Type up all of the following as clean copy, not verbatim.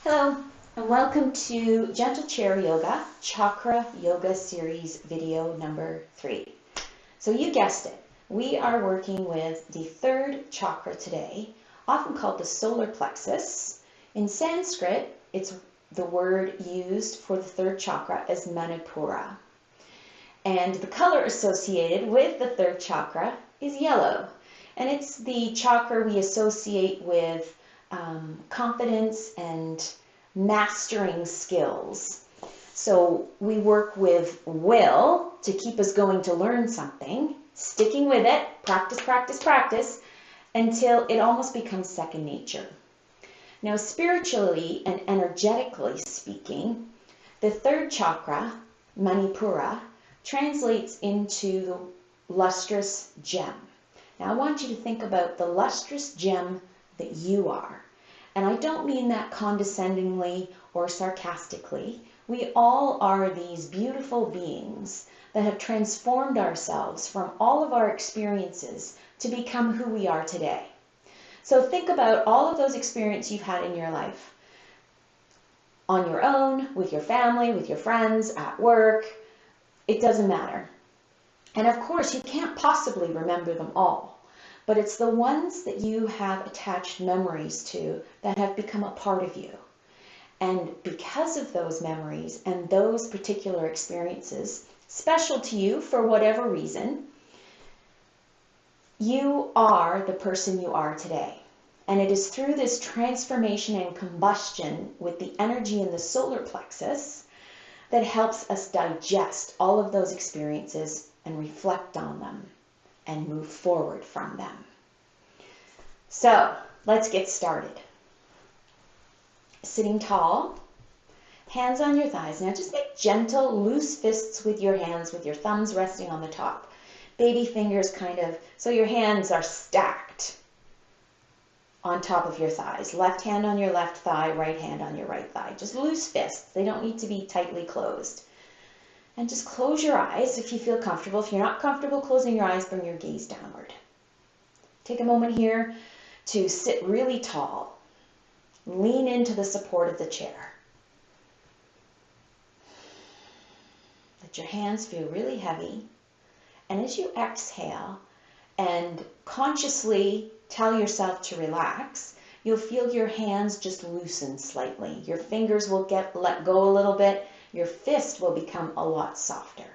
Hello and welcome to Gentle Chair Yoga, Chakra Yoga Series video number 3. So you guessed it, we are working with the third chakra today, often called the Solar Plexus. In Sanskrit, it's the word used for the third chakra as Manipura. And the color associated with the third chakra is yellow. And it's the chakra we associate with confidence and mastering skills. So we work with will to keep us going to learn something, sticking with it, practice, practice, practice, until it almost becomes second nature. Now, spiritually and energetically speaking, the third chakra, Manipura, translates into the lustrous gem. Now, I want you to think about the lustrous gem that you are. And I don't mean that condescendingly or sarcastically. We all are these beautiful beings that have transformed ourselves from all of our experiences to become who we are today. So think about all of those experiences you've had in your life. On your own, with your family, with your friends, at work. It doesn't matter. And of course, you can't possibly remember them all. But it's the ones that you have attached memories to that have become a part of you. And because of those memories and those particular experiences, special to you for whatever reason, you are the person you are today. And it is through this transformation and combustion with the energy in the solar plexus that helps us digest all of those experiences and reflect on them and move forward from them. So let's get started. Sitting tall, hands on your thighs. Now just make gentle, loose fists with your hands, with your thumbs resting on the top. Baby fingers kind of, so your hands are stacked on top of your thighs. Left hand on your left thigh, right hand on your right thigh. Just loose fists. They don't need to be tightly closed. And just close your eyes if you feel comfortable. If you're not comfortable closing your eyes, bring your gaze downward. Take a moment here to sit really tall. Lean into the support of the chair. Let your hands feel really heavy. And as you exhale and consciously tell yourself to relax, you'll feel your hands just loosen slightly. Your fingers will let go a little bit. Your fist will become a lot softer.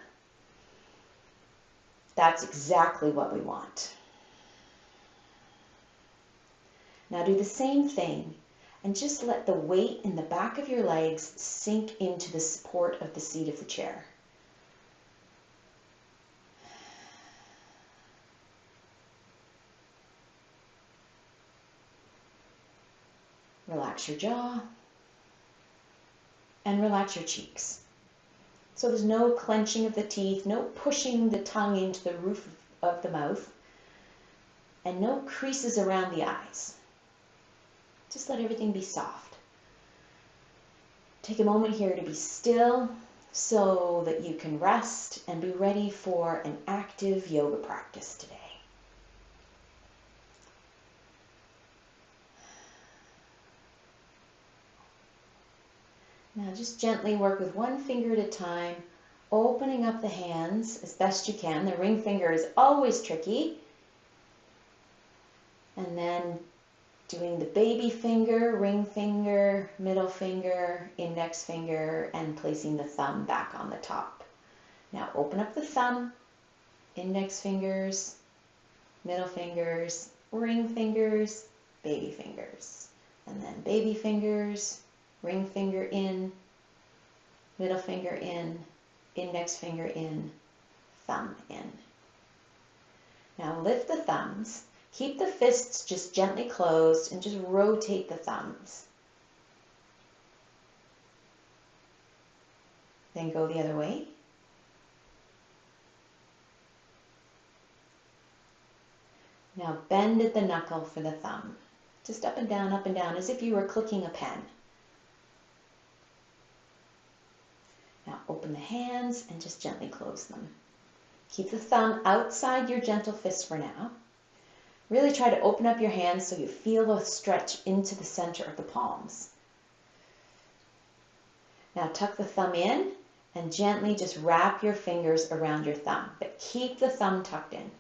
That's exactly what we want. Now do the same thing and just let the weight in the back of your legs sink into the support of the seat of the chair. Relax your jaw. And relax your cheeks. So there's no clenching of the teeth, no pushing the tongue into the roof of the mouth, and no creases around the eyes. Just let everything be soft. Take a moment here to be still so that you can rest and be ready for an active yoga practice today. Now just gently work with one finger at a time, opening up the hands as best you can. The ring finger is always tricky. And then doing the baby finger, ring finger, middle finger, index finger, and placing the thumb back on the top. Now open up the thumb, index fingers, middle fingers, ring fingers, baby fingers. And then baby fingers, ring finger in, middle finger in, index finger in, thumb in. Now lift the thumbs, keep the fists just gently closed and just rotate the thumbs. Then go the other way. Now bend at the knuckle for the thumb. Just up and down, as if you were clicking a pen. Now open the hands and just gently close them. Keep the thumb outside your gentle fist for now. Really try to open up your hands so you feel the stretch into the center of the palms. Now tuck the thumb in and gently just wrap your fingers around your thumb, but keep the thumb tucked in.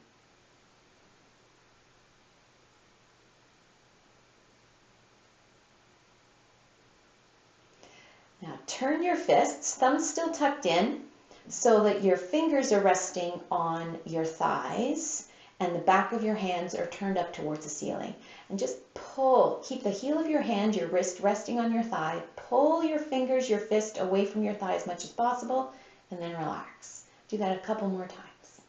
Now turn your fists, thumbs still tucked in, so that your fingers are resting on your thighs and the back of your hands are turned up towards the ceiling. And just pull, keep the heel of your hand, your wrist resting on your thigh, pull your fingers, your fist away from your thigh as much as possible, and then relax. Do that a couple more times.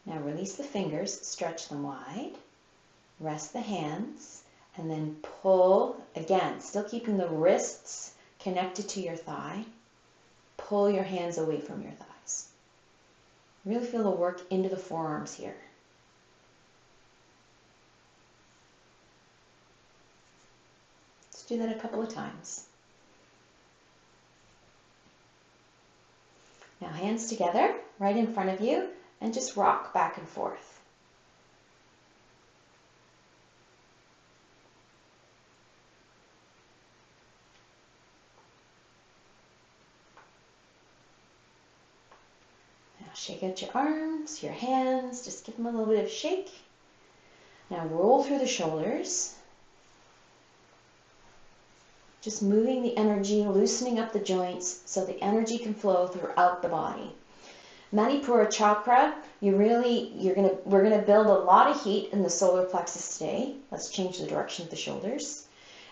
Now release the fingers, stretch them wide, rest the hands, and then pull, again, still keeping the wrists connected to your thigh, pull your hands away from your thighs. Really feel the work into the forearms here. Let's do that a couple of times. Now hands together, right in front of you, and just rock back and forth. Now shake out your arms, your hands, just give them a little bit of shake. Now roll through the shoulders. Just moving the energy, loosening up the joints so the energy can flow throughout the body. Manipura chakra, we're gonna build a lot of heat in the solar plexus today. Let's change the direction of the shoulders.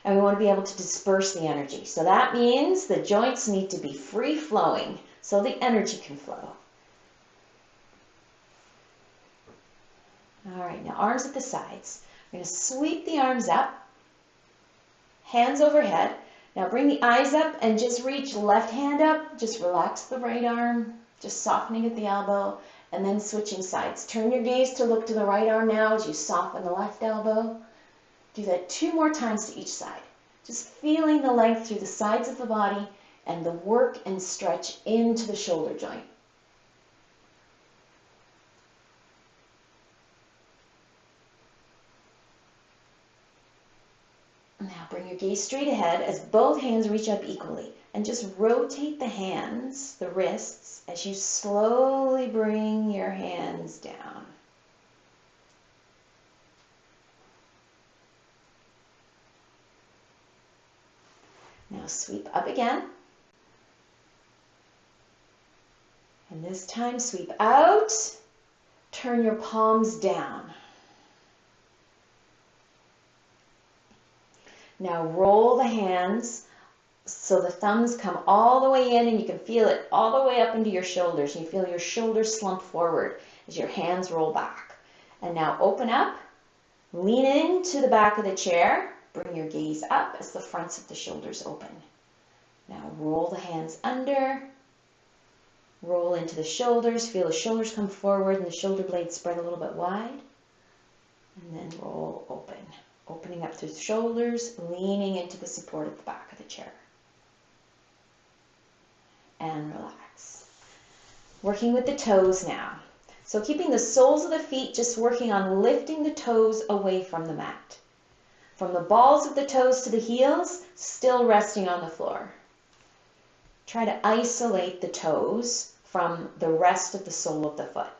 And we want to be able to disperse the energy. So that means the joints need to be free flowing so the energy can flow. All right, now arms at the sides. We're gonna sweep the arms up, hands overhead. Now bring the eyes up and just reach left hand up. Just relax the right arm. Just softening at the elbow and then switching sides. Turn your gaze to look to the right arm now as you soften the left elbow. Do that 2 more times to each side. Just feeling the length through the sides of the body and the work and stretch into the shoulder joint. Now bring your gaze straight ahead as both hands reach up equally. And just rotate the hands, the wrists, as you slowly bring your hands down. Now sweep up again. And this time sweep out. Turn your palms down. Now roll the hands so the thumbs come all the way in and you can feel it all the way up into your shoulders. You feel your shoulders slump forward as your hands roll back. And now open up, lean into the back of the chair, bring your gaze up as the fronts of the shoulders open. Now roll the hands under, roll into the shoulders, feel the shoulders come forward and the shoulder blades spread a little bit wide. And then roll open, opening up through the shoulders, leaning into the support at the back of the chair. And relax. Working with the toes now. So keeping the soles of the feet, just working on lifting the toes away from the mat. From the balls of the toes to the heels, still resting on the floor. Try to isolate the toes from the rest of the sole of the foot.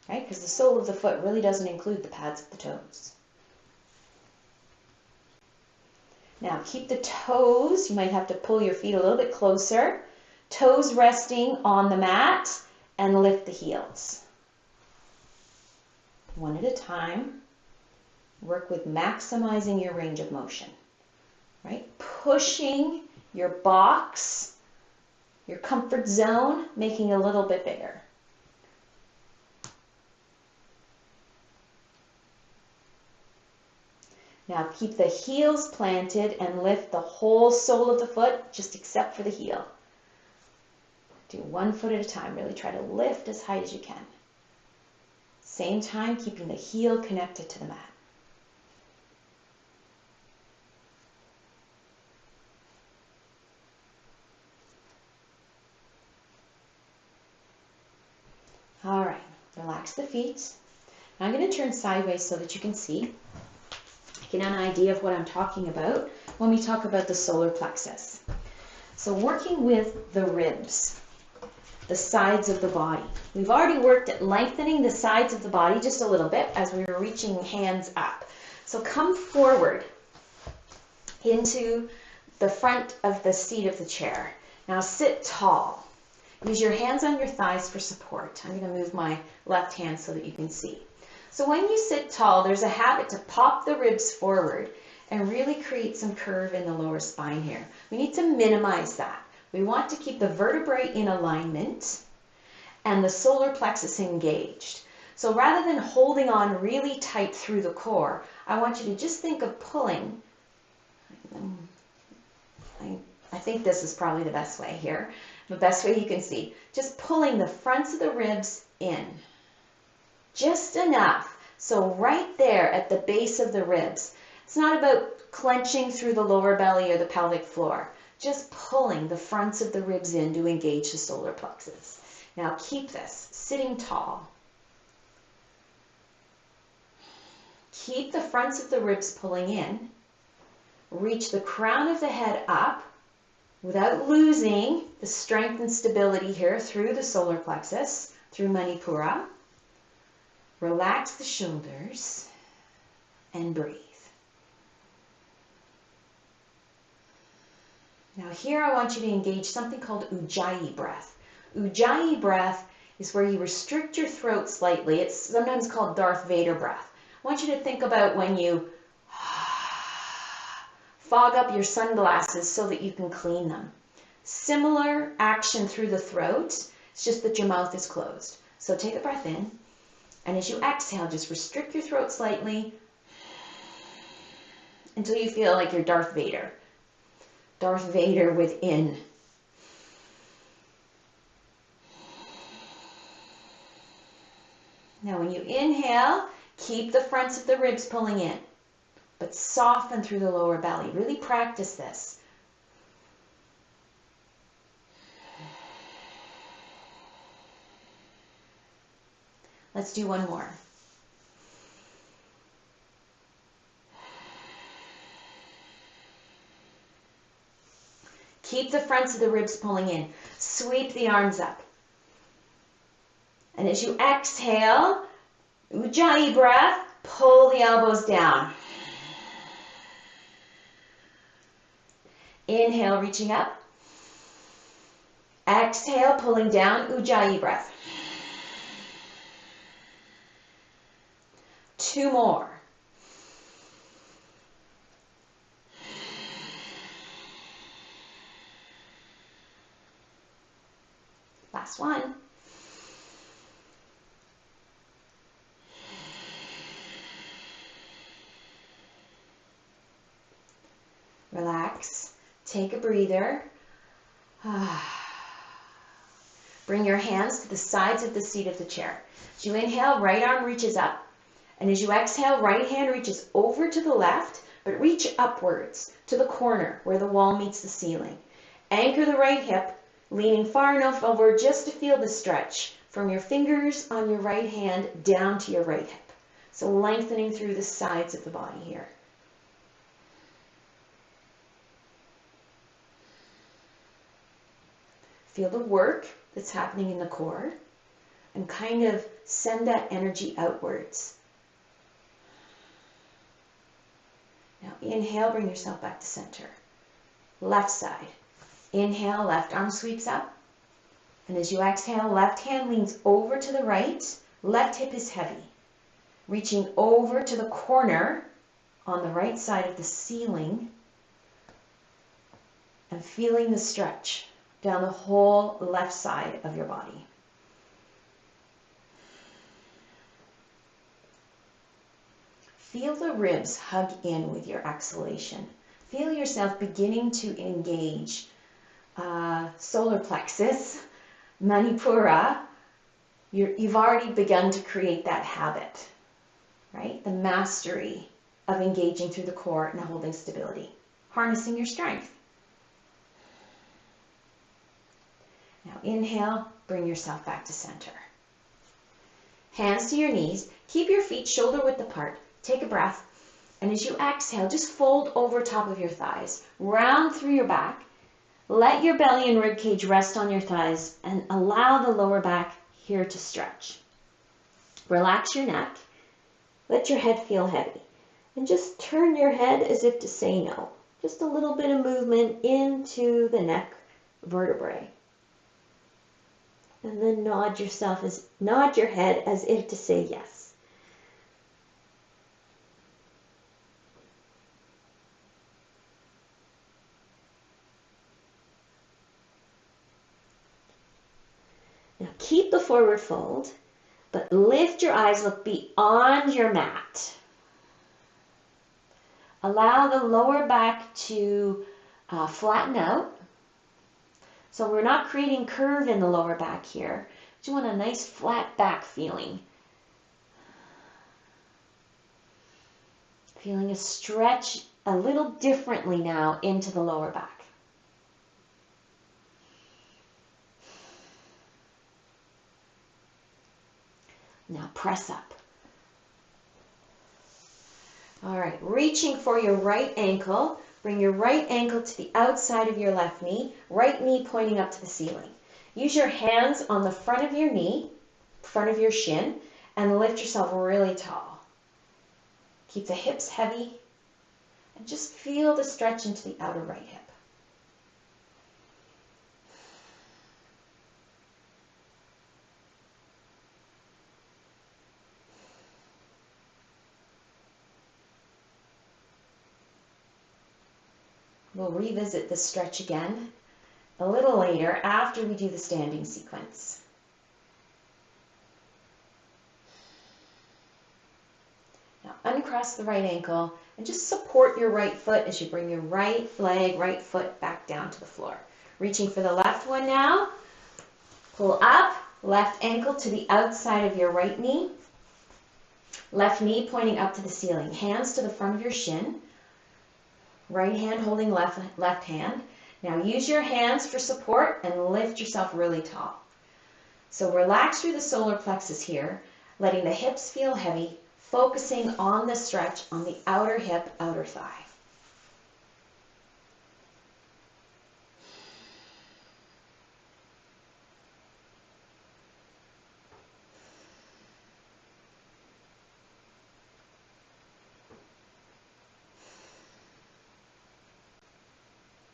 Right? Because the sole of the foot really doesn't include the pads of the toes. Now keep the toes, you might have to pull your feet a little bit closer. Toes resting on the mat and lift the heels. One at a time. Work with maximizing your range of motion. Right? Pushing your box, your comfort zone, making it a little bit bigger. Now keep the heels planted and lift the whole sole of the foot, just except for the heel. Do 1 foot at a time. Really try to lift as high as you can. Same time, keeping the heel connected to the mat. All right, relax the feet. I'm going to turn sideways so that you can see, get an idea of what I'm talking about when we talk about the solar plexus. So working with the ribs, the sides of the body. We've already worked at lengthening the sides of the body just a little bit as we were reaching hands up. So come forward into the front of the seat of the chair. Now sit tall. Use your hands on your thighs for support. I'm going to move my left hand so that you can see. So when you sit tall, there's a habit to pop the ribs forward and really create some curve in the lower spine here. We need to minimize that. We want to keep the vertebrae in alignment and the solar plexus engaged. So rather than holding on really tight through the core, I want you to just think of pulling. I think this is probably the best way here, the best way you can see. Just pulling the fronts of the ribs in. Just enough. So right there at the base of the ribs. It's not about clenching through the lower belly or the pelvic floor. Just pulling the fronts of the ribs in to engage the solar plexus. Now keep this sitting tall. Keep the fronts of the ribs pulling in. Reach the crown of the head up without losing the strength and stability here through the solar plexus, through Manipura. Relax the shoulders and breathe. Now here I want you to engage something called Ujjayi breath. Ujjayi breath is where you restrict your throat slightly. It's sometimes called Darth Vader breath. I want you to think about when you fog up your sunglasses so that you can clean them. Similar action through the throat, it's just that your mouth is closed. So take a breath in, and as you exhale, just restrict your throat slightly until you feel like you're Darth Vader. Darth Vader within. Now when you inhale, keep the fronts of the ribs pulling in, but soften through the lower belly. Really practice this. Let's do one more. Keep the fronts of the ribs pulling in. Sweep the arms up. And as you exhale, Ujjayi breath, pull the elbows down. Inhale, reaching up. Exhale, pulling down, Ujjayi breath. 2 more. Last one. Relax. Take a breather. Bring your hands to the sides of the seat of the chair. As you inhale, right arm reaches up. And as you exhale, right hand reaches over to the left, but reach upwards to the corner where the wall meets the ceiling. Anchor the right hip, leaning far enough over just to feel the stretch from your fingers on your right hand down to your right hip. So lengthening through the sides of the body here. Feel the work that's happening in the core and kind of send that energy outwards. Now inhale, bring yourself back to center. Left side. Inhale, left arm sweeps up. And as you exhale, left hand leans over to the right. Left hip is heavy. Reaching over to the corner on the right side of the ceiling and feeling the stretch down the whole left side of your body. Feel the ribs hug in with your exhalation. Feel yourself beginning to engage solar plexus, Manipura. You've already begun to create that habit, right? The mastery of engaging through the core and holding stability, harnessing your strength. Now inhale, bring yourself back to center. Hands to your knees. Keep your feet shoulder width apart. Take a breath. And as you exhale, just fold over top of your thighs. Round through your back. Let your belly and rib cage rest on your thighs and allow the lower back here to stretch. Relax your neck. Let your head feel heavy. And just turn your head as if to say no. Just a little bit of movement into the neck vertebrae. And then nod your head as if to say yes. Now keep the forward fold, but lift your eyes, look beyond your mat. Allow the lower back to flatten out. So we're not creating curve in the lower back here. You want a nice flat back feeling. Feeling a stretch a little differently now into the lower back. Now press up. All right, reaching for your right ankle. Bring your right ankle to the outside of your left knee, right knee pointing up to the ceiling. Use your hands on the front of your knee, front of your shin, and lift yourself really tall. Keep the hips heavy, and just feel the stretch into the outer right hip. We'll revisit this stretch again a little later after we do the standing sequence. Now uncross the right ankle and just support your right foot as you bring your right leg, right foot back down to the floor. Reaching for the left one now. Pull up, left ankle to the outside of your right knee. Left knee pointing up to the ceiling. Hands to the front of your shin. Right hand holding left hand. Now use your hands for support and lift yourself really tall. So relax through the solar plexus here, letting the hips feel heavy, focusing on the stretch on the outer hip, outer thigh.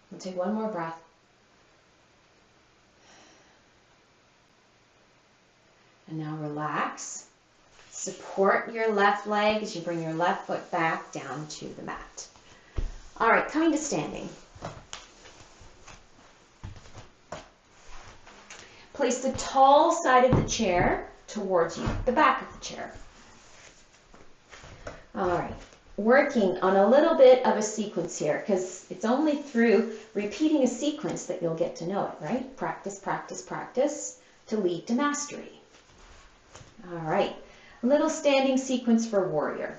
We'll take one more breath. And now relax. Support your left leg as you bring your left foot back down to the mat. All right, coming to standing. Place the tall side of the chair towards you, the back of the chair. All right. Working on a little bit of a sequence here, because it's only through repeating a sequence that you'll get to know it, right? Practice, practice, practice to lead to mastery. All right, a little standing sequence for warrior.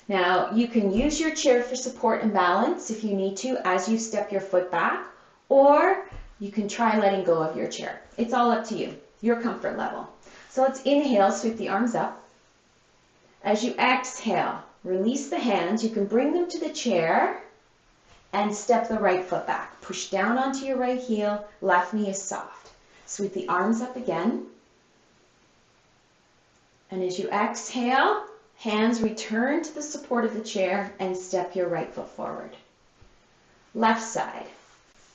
Now, you can use your chair for support and balance if you need to as you step your foot back, or you can try letting go of your chair. It's all up to you, your comfort level. So let's inhale, sweep the arms up. As you exhale, release the hands. You can bring them to the chair and step the right foot back. Push down onto your right heel. Left knee is soft. Sweep the arms up again. And as you exhale, hands return to the support of the chair and step your right foot forward. Left side.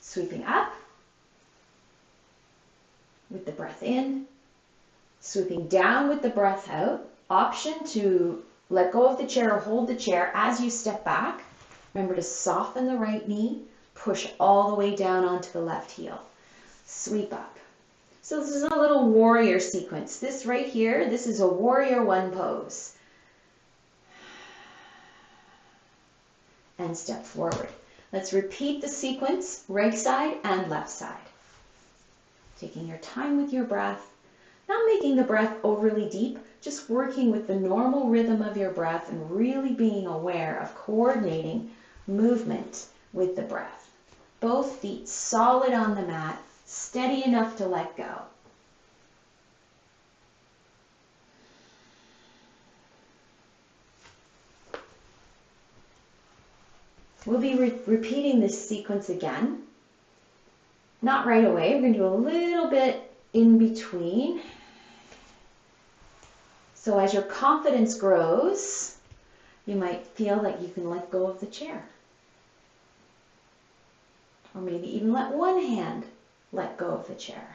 Sweeping up with the breath in. Sweeping down with the breath out. Option to let go of the chair or hold the chair as you step back. Remember to soften the right knee, push all the way down onto the left heel. Sweep up. So this is a little warrior sequence. This right here, this is a warrior one pose. And step forward. Let's repeat the sequence, right side and left side. Taking your time with your breath, not making the breath overly deep, just working with the normal rhythm of your breath and really being aware of coordinating movement with the breath. Both feet solid on the mat, steady enough to let go. We'll be repeating this sequence again. Not right away. We're going to do a little bit in between. So as your confidence grows, you might feel that you can let go of the chair. Or maybe even let one hand let go of the chair.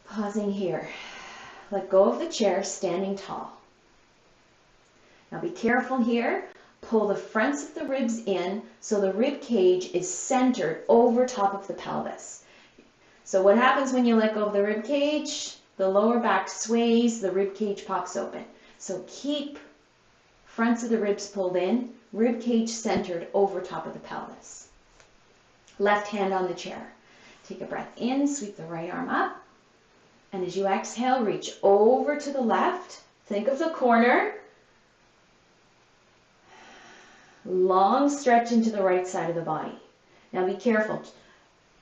Pausing here. Let go of the chair, standing tall. Now be careful here. Pull the fronts of the ribs in so the rib cage is centered over top of the pelvis. So what happens when you let go of the rib cage? The lower back sways, the rib cage pops open. So keep fronts of the ribs pulled in, rib cage centered over top of the pelvis. Left hand on the chair. Take a breath in, sweep the right arm up. And as you exhale, reach over to the left. Think of the corner. Long stretch into the right side of the body. Now be careful.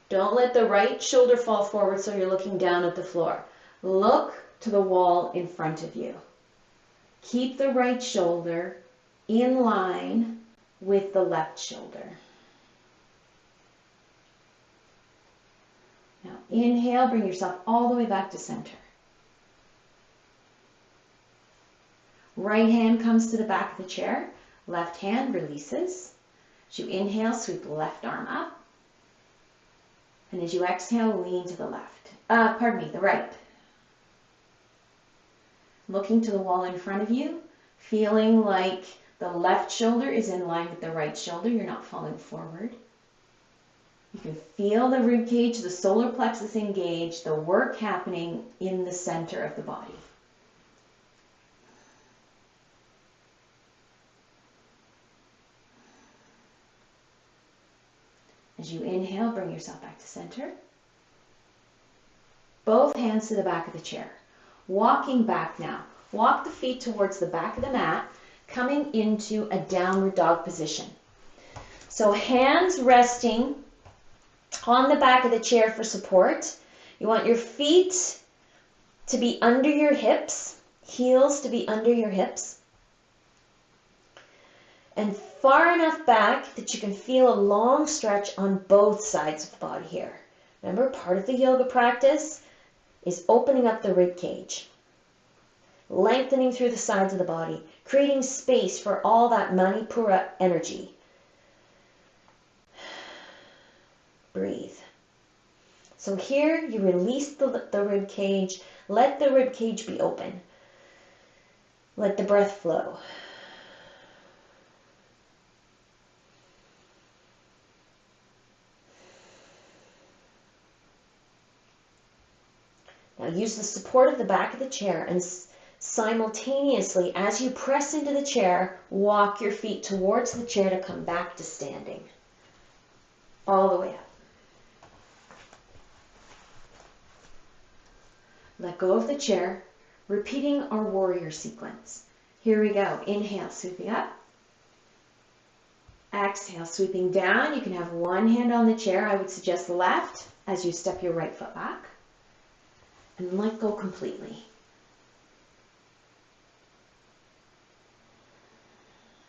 Don't let the right shoulder fall forward so you're looking down at the floor. Look to the wall in front of you. Keep the right shoulder in line with the left shoulder. Now inhale, bring yourself all the way back to center. Right hand comes to the back of the chair. Left hand releases. As you inhale, sweep the left arm up. And as you exhale, lean to the left. The right. Looking to the wall in front of you, feeling like the left shoulder is in line with the right shoulder. You're not falling forward. You can feel the rib cage, the solar plexus engaged, the work happening in the center of the body. As you inhale, bring yourself back to center. Both hands to the back of the chair. Walking back now. Walk the feet towards the back of the mat, coming into a downward dog position. So hands resting on the back of the chair for support. You want your feet to be under your hips, heels to be under your hips, and far enough back that you can feel a long stretch on both sides of the body here. Remember, part of the yoga practice is opening up the rib cage, lengthening through the sides of the body, creating space for all that Manipura energy. Breathe. So here you release the rib cage. Let the rib cage be open. Let the breath flow. Now use the support of the back of the chair and simultaneously, as you press into the chair, walk your feet towards the chair to come back to standing. All the way up. Let go of the chair, repeating our warrior sequence. Here we go. Inhale, sweeping up. Exhale, sweeping down. You can have one hand on the chair. I would suggest the left as you step your right foot back. And let go completely.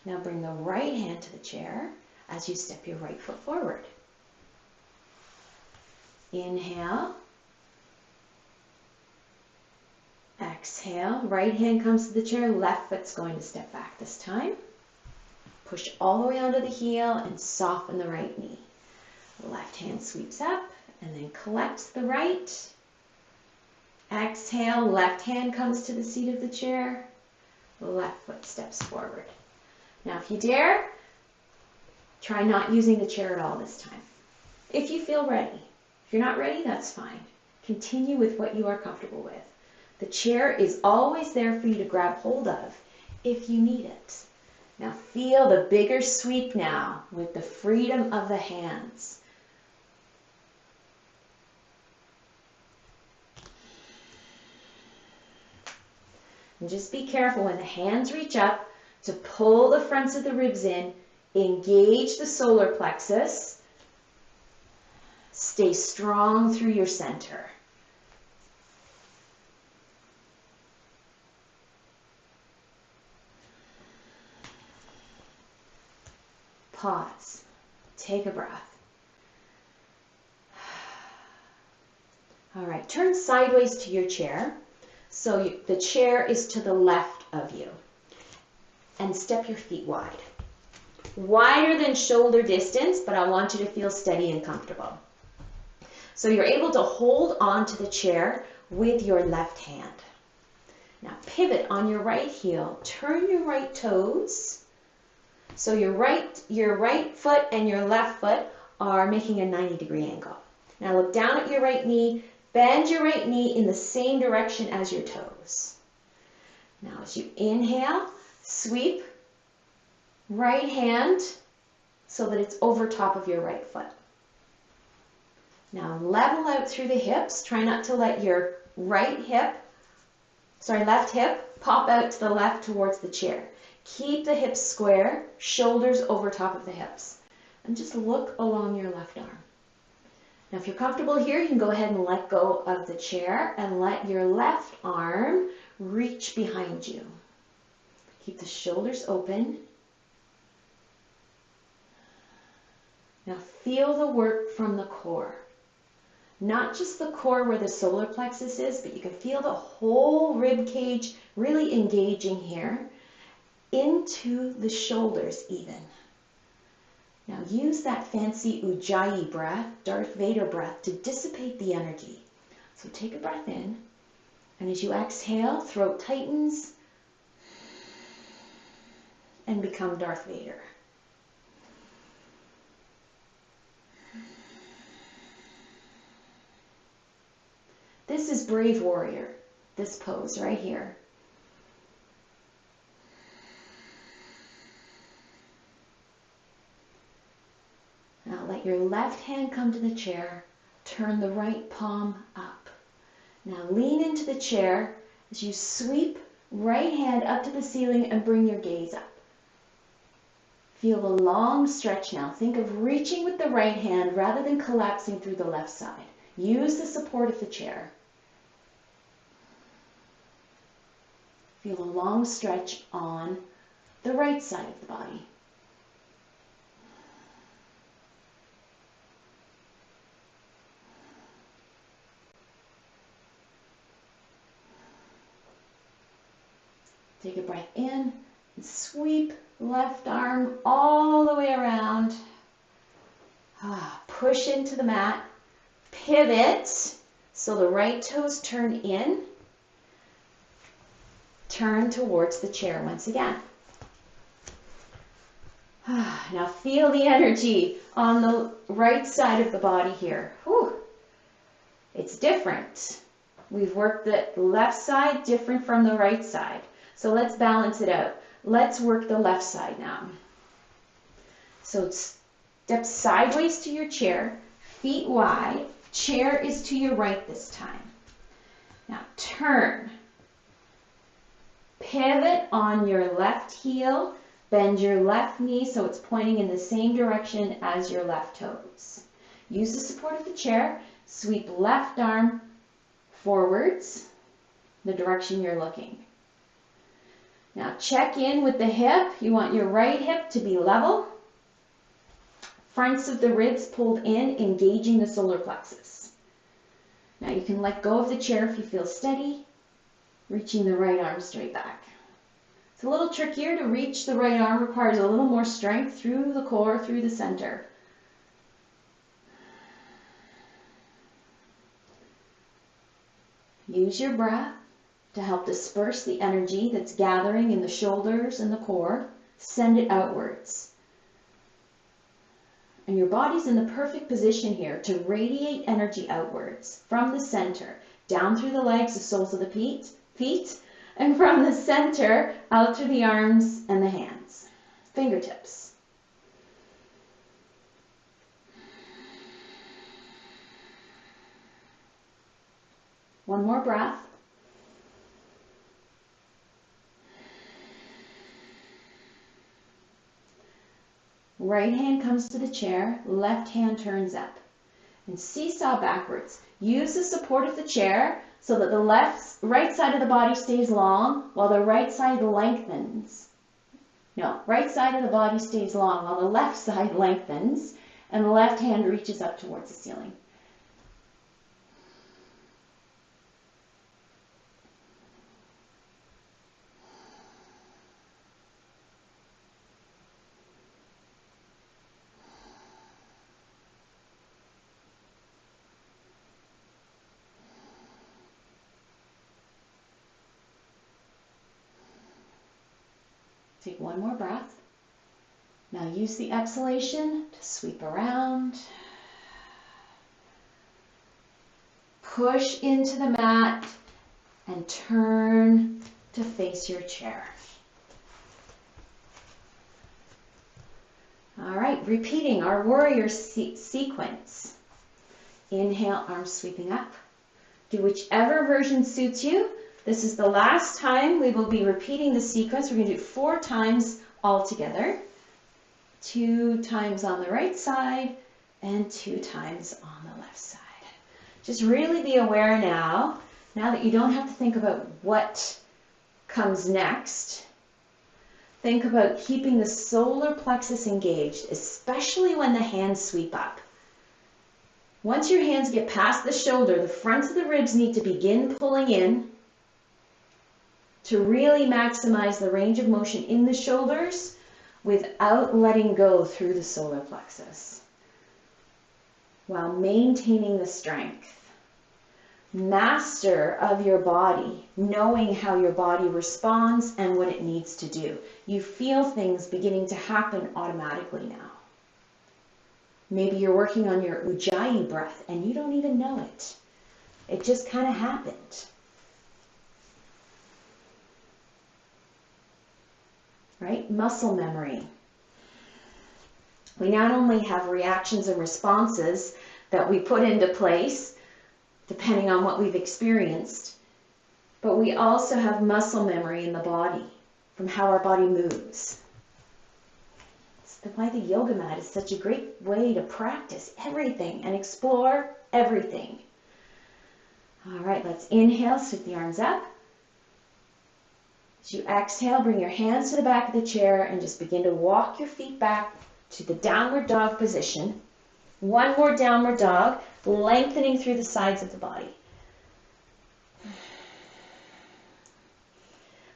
Now bring the right hand to the chair as you step your right foot forward. Inhale. Exhale. Right hand comes to the chair. Left foot's going to step back this time. Push all the way onto the heel and soften the right knee. Left hand sweeps up and then collects the right. Exhale. Left hand comes to the seat of the chair. Left foot steps forward. Now if you dare, try not using the chair at all this time. If you feel ready. If you're not ready, that's fine. Continue with what you are comfortable with. The chair is always there for you to grab hold of if you need it. Now feel the bigger sweep now with the freedom of the hands. And just be careful when the hands reach up to pull the fronts of the ribs in, engage the solar plexus, stay strong through your center. Pause. Take a breath. All right, turn sideways to your chair. So the chair is to the left of you. And step your feet wide. Wider than shoulder distance, but I want you to feel steady and comfortable. So you're able to hold on to the chair with your left hand. Now pivot on your right heel. Turn your right toes. So your right foot and your left foot are making a 90-degree angle. Now look down at your right knee. Bend your right knee in the same direction as your toes. Now as you inhale, sweep right hand so that it's over top of your right foot. Now level out through the hips. Try not to let your left hip pop out to the left towards the chair. Keep the hips square, shoulders over top of the hips. And just look along your left arm. Now if you're comfortable here, you can go ahead and let go of the chair and let your left arm reach behind you. Keep the shoulders open. Now feel the work from the core. Not just the core where the solar plexus is, but you can feel the whole rib cage really engaging here into the shoulders even. Now use that fancy Ujjayi breath, Darth Vader breath, to dissipate the energy. So take a breath in, and as you exhale, throat tightens and become Darth Vader. This is Brave Warrior, this pose right here. Now let your left hand come to the chair. Turn the right palm up. Now lean into the chair as you sweep right hand up to the ceiling and bring your gaze up. Feel the long stretch now. Think of reaching with the right hand rather than collapsing through the left side. Use the support of the chair. Feel a long stretch on the right side of the body. Take a breath in and sweep left arm all the way around. Push into the mat. Pivot so the right toes turn in. Turn towards the chair once again. Now feel the energy on the right side of the body here. Whew. It's different. We've worked the left side different from the right side. So let's balance it out. Let's work the left side now. So step sideways to your chair, feet wide. Chair is to your right this time. Now turn. Pivot on your left heel. Bend your left knee so it's pointing in the same direction as your left toes. Use the support of the chair. Sweep left arm forwards, the direction you're looking. Now check in with the hip. You want your right hip to be level. Fronts of the ribs pulled in, engaging the solar plexus. Now you can let go of the chair if you feel steady, reaching the right arm straight back. It's a little trickier to reach the right arm, requires a little more strength through the core, through the center. Use your breath to help disperse the energy that's gathering in the shoulders and the core. Send it outwards. And your body's in the perfect position here to radiate energy outwards from the center, down through the legs, the soles of the feet, and from the center out through the arms and the hands, fingertips. One more breath. Right hand comes to the chair, left hand turns up. And seesaw backwards. Use the support of the chair so that the right side of the body stays long while the right side lengthens. No, right side of the body stays long while the left side lengthens and the left hand reaches up towards the ceiling. Take one more breath. Now use the exhalation to sweep around. Push into the mat and turn to face your chair. All right, repeating our warrior sequence. Inhale, arms sweeping up. Do whichever version suits you. This is the last time we will be repeating the sequence. We're going to do it 4 times all together. 2 times on the right side and 2 times on the left side. Just really be aware now that you don't have to think about what comes next. Think about keeping the solar plexus engaged, especially when the hands sweep up. Once your hands get past the shoulder, the fronts of the ribs need to begin pulling in to really maximize the range of motion in the shoulders without letting go through the solar plexus, while maintaining the strength. Master of your body, knowing how your body responds and what it needs to do. You feel things beginning to happen automatically now. Maybe you're working on your Ujjayi breath and you don't even know it. It just kind of happened. Right? Muscle memory. We not only have reactions and responses that we put into place depending on what we've experienced, but we also have muscle memory in the body from how our body moves. That's why the yoga mat is such a great way to practice everything and explore everything. All right, let's inhale, sweep the arms up. As you exhale, bring your hands to the back of the chair and just begin to walk your feet back to the downward dog position. One more downward dog, lengthening through the sides of the body.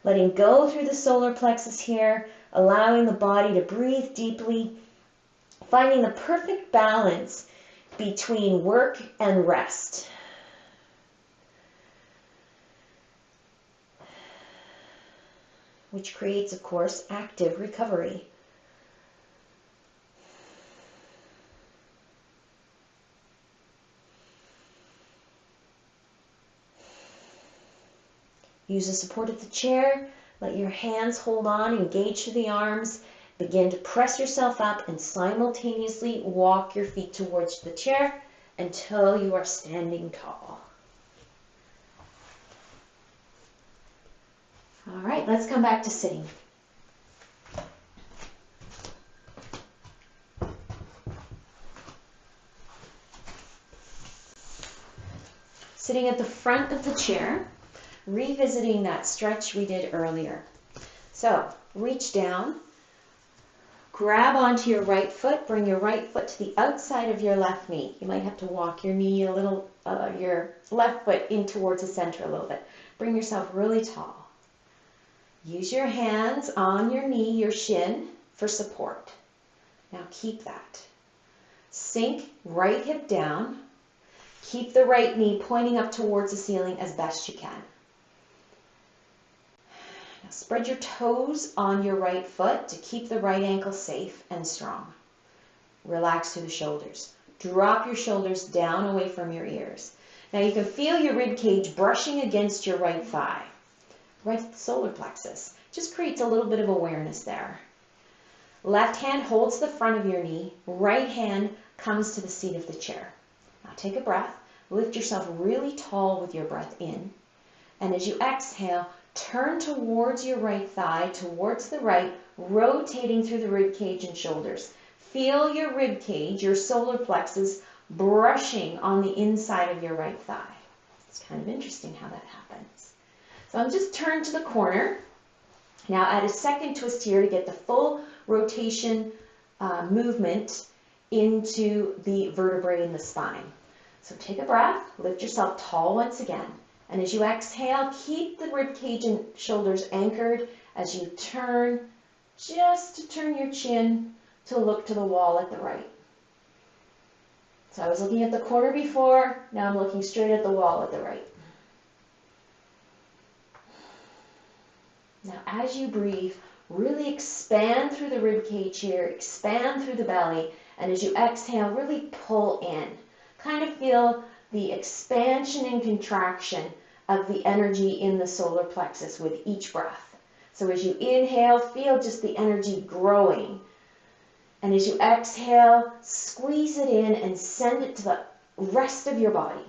Letting go through the solar plexus here, allowing the body to breathe deeply, finding the perfect balance between work and rest. Which creates, of course, active recovery. Use the support of the chair. Let your hands hold on, engage through the arms. Begin to press yourself up and simultaneously walk your feet towards the chair until you are standing tall. All right, let's come back to sitting. Sitting at the front of the chair, revisiting that stretch we did earlier. So, reach down, grab onto your right foot, bring your right foot to the outside of your left knee. You might have to walk your knee a little, your left foot in towards the center a little bit. Bring yourself really tall. Use your hands on your knee, your shin, for support. Now keep that. Sink right hip down. Keep the right knee pointing up towards the ceiling as best you can. Now spread your toes on your right foot to keep the right ankle safe and strong. Relax through the shoulders. Drop your shoulders down away from your ears. Now you can feel your rib cage brushing against your right thigh. Right at the solar plexus. Just creates a little bit of awareness there. Left hand holds the front of your knee. Right hand comes to the seat of the chair. Now take a breath. Lift yourself really tall with your breath in. And as you exhale, turn towards your right thigh, towards the right, rotating through the rib cage and shoulders. Feel your rib cage, your solar plexus, brushing on the inside of your right thigh. It's kind of interesting how that happens. So I'm just turned to the corner. Now add a second twist here to get the full rotation movement into the vertebrae in the spine. So take a breath, lift yourself tall once again. And as you exhale, keep the rib cage and shoulders anchored as you turn, just to turn your chin to look to the wall at the right. So I was looking at the corner before, now I'm looking straight at the wall at the right. Now as you breathe, really expand through the rib cage here, expand through the belly, and as you exhale, really pull in. Kind of feel the expansion and contraction of the energy in the solar plexus with each breath. So as you inhale, feel just the energy growing. And as you exhale, squeeze it in and send it to the rest of your body.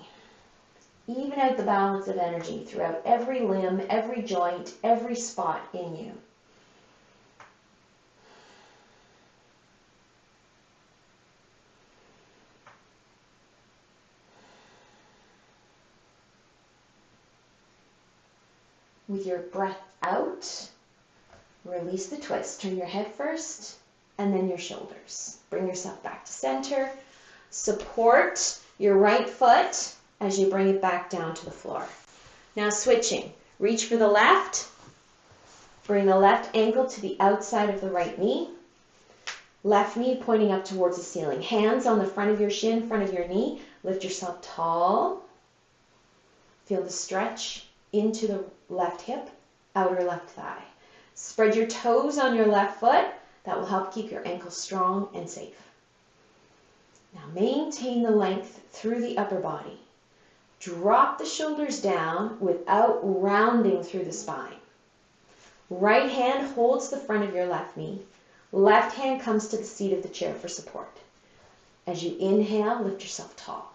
Even out the balance of energy throughout every limb, every joint, every spot in you. With your breath out, release the twist. Turn your head first and then your shoulders. Bring yourself back to center. Support your right foot as you bring it back down to the floor. Now switching. Reach for the left. Bring the left ankle to the outside of the right knee. Left knee pointing up towards the ceiling. Hands on the front of your shin, front of your knee. Lift yourself tall. Feel the stretch into the left hip, outer left thigh. Spread your toes on your left foot. That will help keep your ankle strong and safe. Now maintain the length through the upper body. Drop the shoulders down without rounding through the spine. Right hand holds the front of your left knee. Left hand comes to the seat of the chair for support. As you inhale, lift yourself tall.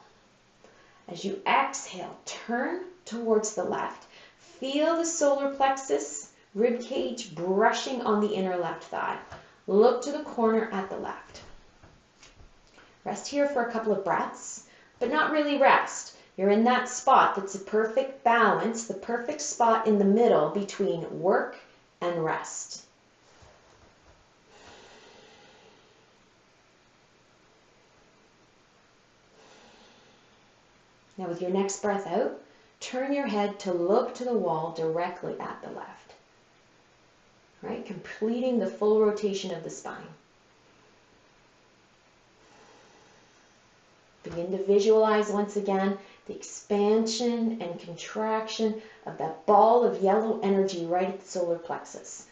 As you exhale, turn towards the left. Feel the solar plexus, rib cage brushing on the inner left thigh. Look to the corner at the left. Rest here for a couple of breaths, but not really rest. You're in that spot that's a perfect balance, the perfect spot in the middle between work and rest. Now with your next breath out, turn your head to look to the wall directly at the left. Right? Completing the full rotation of the spine. Begin to visualize once again the expansion and contraction of that ball of yellow energy right at the solar plexus.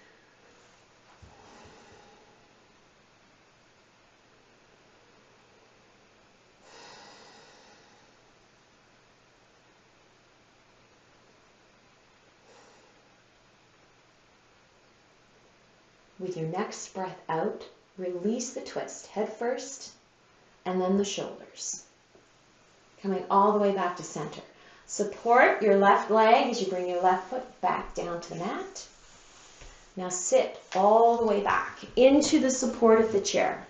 With your next breath out, release the twist, head first, and then the shoulders. Coming all the way back to center. Support your left leg as you bring your left foot back down to the mat. Now sit all the way back into the support of the chair.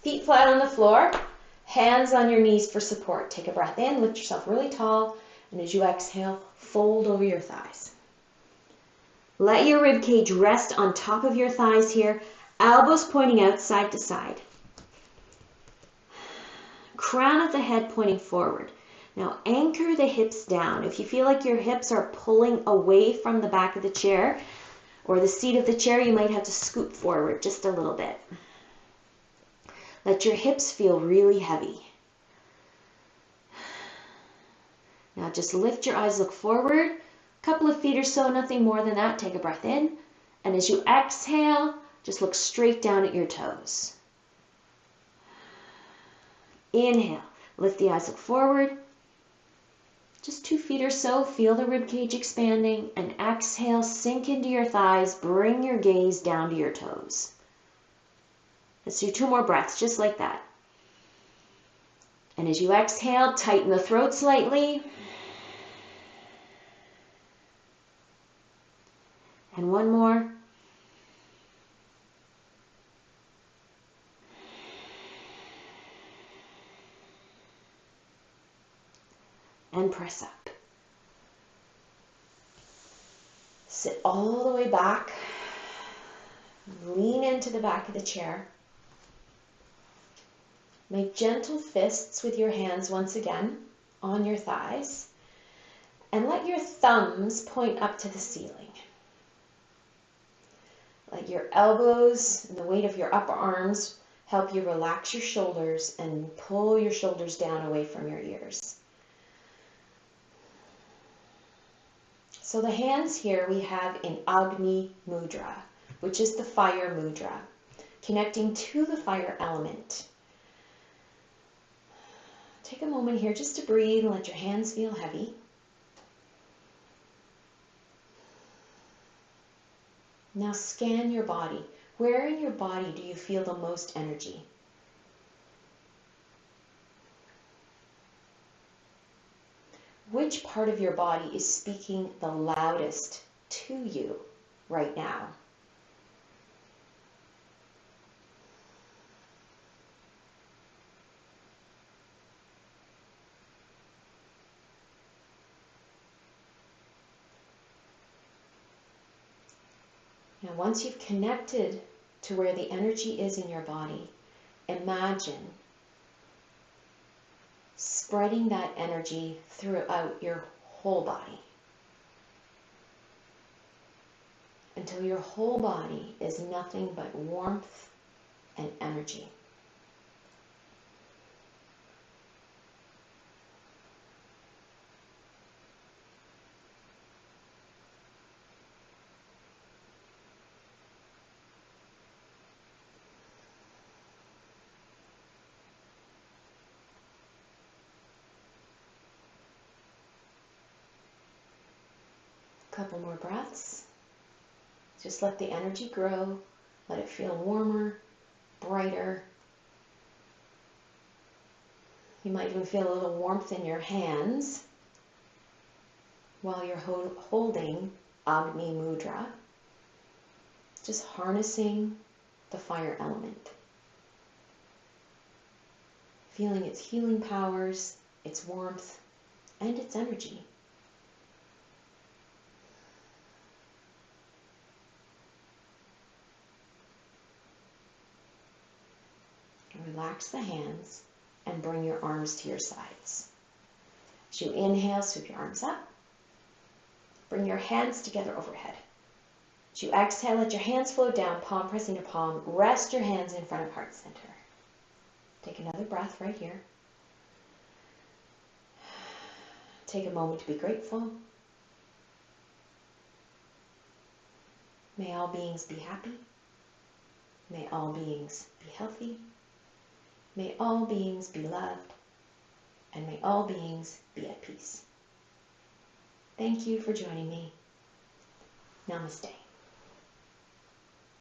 Feet flat on the floor, hands on your knees for support. Take a breath in, lift yourself really tall, and as you exhale, fold over your thighs. Let your rib cage rest on top of your thighs here, elbows pointing out side to side. Crown of the head pointing forward. Now anchor the hips down. If you feel like your hips are pulling away from the back of the chair or the seat of the chair, you might have to scoot forward just a little bit. Let your hips feel really heavy. Now just lift your eyes, look forward. Couple of feet or so, nothing more than that. Take a breath in, and as you exhale, just look straight down at your toes. Inhale, lift the eyes, look forward. Just 2 feet or so, feel the rib cage expanding, and exhale, sink into your thighs, bring your gaze down to your toes. Let's do 2 more breaths, just like that. And as you exhale, tighten the throat slightly. And 1 more. And press up. Sit all the way back. Lean into the back of the chair. Make gentle fists with your hands once again on your thighs. And let your thumbs point up to the ceiling. Let your elbows and the weight of your upper arms help you relax your shoulders and pull your shoulders down away from your ears. So the hands here we have in Agni Mudra, which is the fire mudra, connecting to the fire element. Take a moment here just to breathe and let your hands feel heavy. Now scan your body. Where in your body do you feel the most energy? Which part of your body is speaking the loudest to you right now? Now, once you've connected to where the energy is in your body, imagine spreading that energy throughout your whole body until your whole body is nothing but warmth and energy. Couple more breaths. Just let the energy grow. Let it feel warmer, brighter. You might even feel a little warmth in your hands while you're holding Agni Mudra. Just harnessing the fire element. Feeling its healing powers, its warmth, and its energy. Relax the hands and bring your arms to your sides. As you inhale, sweep your arms up. Bring your hands together overhead. As you exhale, let your hands float down, palm pressing to palm. Rest your hands in front of heart center. Take another breath right here. Take a moment to be grateful. May all beings be happy. May all beings be healthy. May all beings be loved, and may all beings be at peace. Thank you for joining me. Namaste.